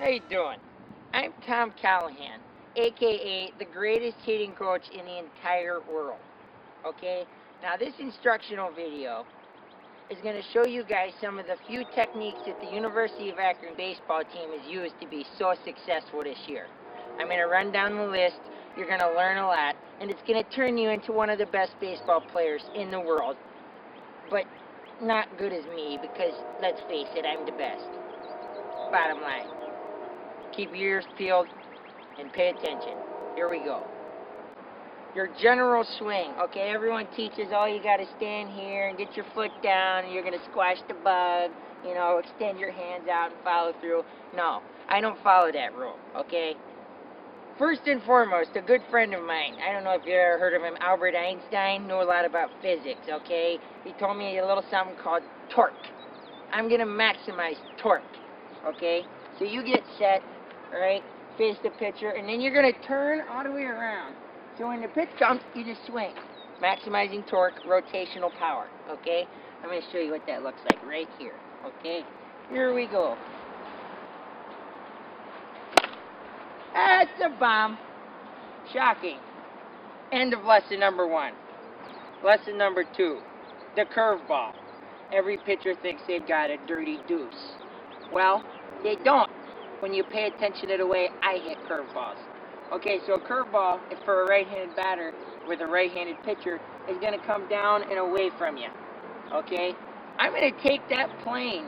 How you doing? I'm Tom Callahan, aka the greatest hitting coach in the entire world. Okay? Now this instructional video is going to show you guys some of the few techniques that the University of Akron baseball team has used to be so successful this year. I'm going to run down the list. You're going to learn a lot, and it's going to turn you into one of the best baseball players in the world. But not good as me, because let's face it, I'm the best. Bottom line. Keep your ears peeled and pay attention. Here we go. Your general swing. Okay, everyone teaches, oh, you got to stand here and get your foot down and you're going to squash the bug, you know, extend your hands out and follow through. No, I don't follow that rule, okay? First and foremost, a good friend of mine, I don't know if you ever heard of him, Albert Einstein, knew a lot about physics, okay? He told me a little something called torque. I'm going to maximize torque, okay? So you get set, right, face the pitcher, and then you're going to turn all the way around. So when the pitch comes, you just swing. Maximizing torque, rotational power, okay? I'm going to show you what that looks like right here, okay? Here we go. That's a bomb. Shocking. End of lesson number 1. Lesson number 2, the curveball. Every pitcher thinks they've got a dirty deuce. Well, they don't when you pay attention to the way I hit curveballs. Okay, so a curveball, if for a right-handed batter with a right-handed pitcher, is going to come down and away from you. Okay? I'm going to take that plane,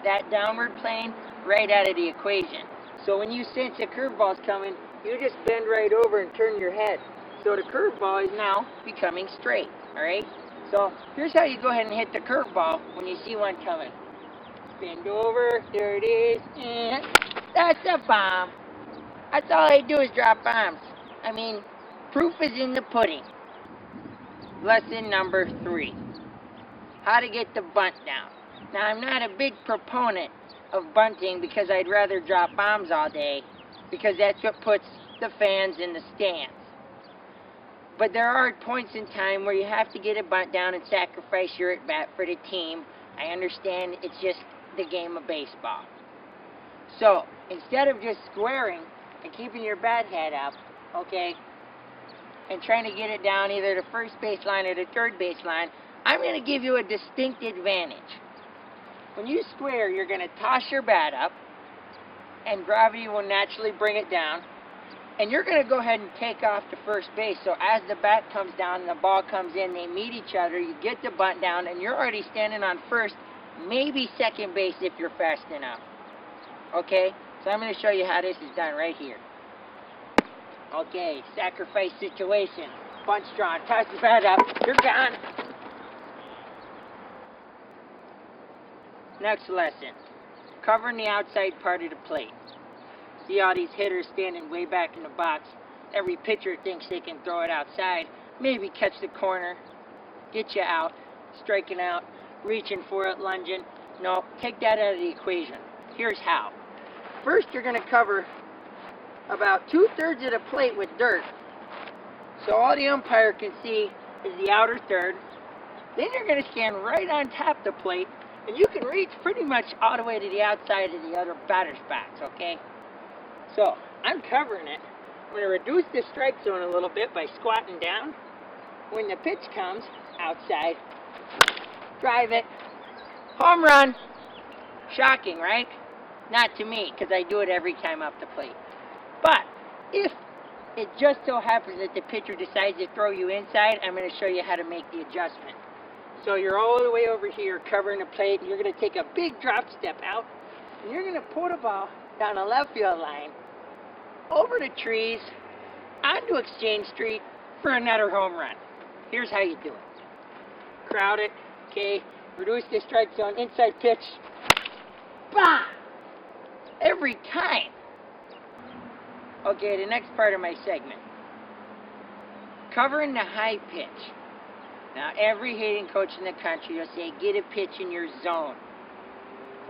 that downward plane, right out of the equation. So when you sense a curveball's coming, you just bend right over and turn your head. So the curveball is now becoming straight. Alright? So here's how you go ahead and hit the curveball when you see one coming. Bend over, there it is, and that's a bomb. That's all I do is drop bombs. I mean, proof is in the pudding. Lesson number 3, how to get the bunt down. Now, I'm not a big proponent of bunting because I'd rather drop bombs all day, because that's what puts the fans in the stands. But there are points in time where you have to get a bunt down and sacrifice your at-bat for the team. I understand it's just the game of baseball. So, instead of just squaring and keeping your bat head up, okay, and trying to get it down either the first baseline or the third baseline, I'm going to give you a distinct advantage. When you square, you're going to toss your bat up, and gravity will naturally bring it down, and you're going to go ahead and take off to first base. So as the bat comes down and the ball comes in, they meet each other, you get the bunt down, and you're already standing on first, maybe second base if you're fast enough. Okay? So I'm going to show you how this is done right here. Okay, sacrifice situation. Bunch drawn, toss the bat up, you're gone. Next lesson, covering the outside part of the plate. See all these hitters standing way back in the box. Every pitcher thinks they can throw it outside, maybe catch the corner, get you out, striking out, reaching for it, lunging. No, take that out of the equation. Here's how. First, you're going to cover about 2/3 of the plate with dirt, so all the umpire can see is the outer third. Then you're going to stand right on top of the plate, and you can reach pretty much all the way to the outside of the other batter's box, okay? So, I'm covering it. I'm going to reduce the strike zone a little bit by squatting down. When the pitch comes, outside, drive it, home run. Shocking, right? Not to me, because I do it every time up the plate. But if it just so happens that the pitcher decides to throw you inside, I'm going to show you how to make the adjustment. So you're all the way over here covering the plate, and you're going to take a big drop step out, and you're going to pull the ball down the left field line, over the trees, onto Exchange Street for another home run. Here's how you do it. Crowd it, okay, reduce the strike zone, inside pitch, bah! Every time. Okay, the next part of my segment. Covering the high pitch. Now, every hitting coach in the country will say, get a pitch in your zone.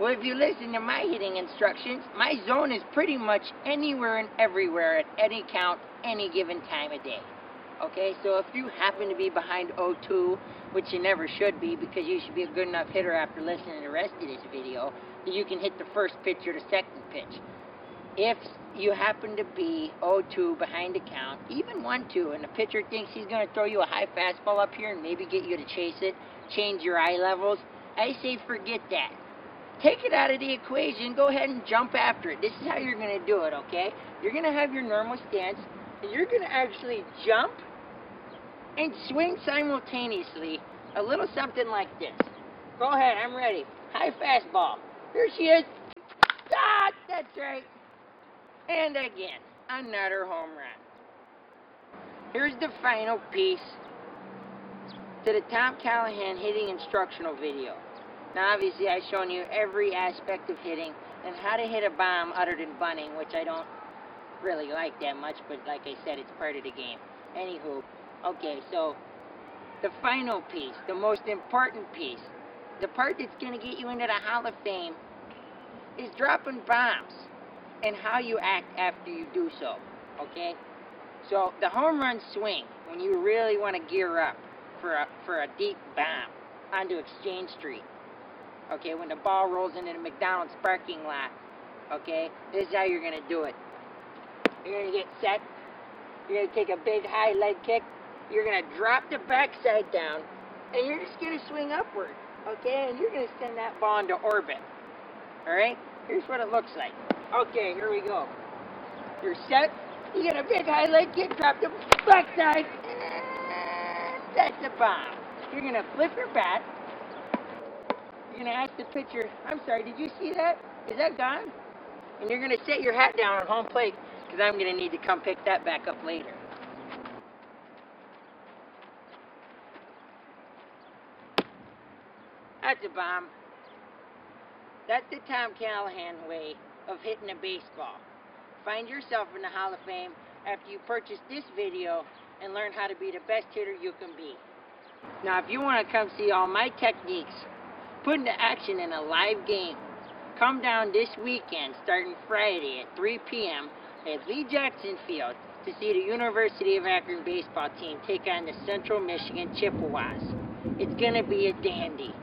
Well, if you listen to my hitting instructions, my zone is pretty much anywhere and everywhere at any count, any given time of day. Okay, so if you happen to be behind 0-2, which you never should be because you should be a good enough hitter after listening to the rest of this video, that you can hit the first pitch or the second pitch. if you happen to be 0-2 behind the count, even 1-2, and the pitcher thinks he's going to throw you a high fastball up here and maybe get you to chase it, change your eye levels, I say forget that. Take it out of the equation, go ahead and jump after it. This is how you're going to do it, okay? You're going to have your normal stance, and you're going to actually jump and swing simultaneously, a little something like this. Go ahead, I'm ready. High fastball. Here she is. Ah, that's right. And again, another home run. Here's the final piece to the Tom Callahan hitting instructional video. Now obviously I've shown you every aspect of hitting and how to hit a bomb other than bunting, which I don't really like that much, but like I said, it's part of the game. Anywho, okay, so the final piece, the most important piece, the part that's going to get you into the Hall of Fame is dropping bombs and how you act after you do so, okay? So the home run swing, when you really want to gear up for a deep bomb onto Exchange Street, okay, when the ball rolls into the McDonald's parking lot, okay, this is how you're going to do it. You're going to get set, you're going to take a big high leg kick, you're going to drop the backside down, and you're just going to swing upward, okay, and you're going to send that ball into orbit, alright? Here's what it looks like. Okay, here we go. You're set, you get a big high leg kick, drop the backside, and that's a bomb. You're going to flip your bat. You're going to ask the pitcher, I'm sorry, did you see that? Is that gone? And you're going to set your hat down on home plate because I'm going to need to come pick that back up later. That's a bomb. That's the Tom Callahan way of hitting a baseball. Find yourself in the Hall of Fame after you purchase this video and learn how to be the best hitter you can be. Now, if you want to come see all my techniques put into action in a live game, come down this weekend starting Friday at 3 p.m. at Lee Jackson Field to see the University of Akron baseball team take on the Central Michigan Chippewas. It's going to be a dandy.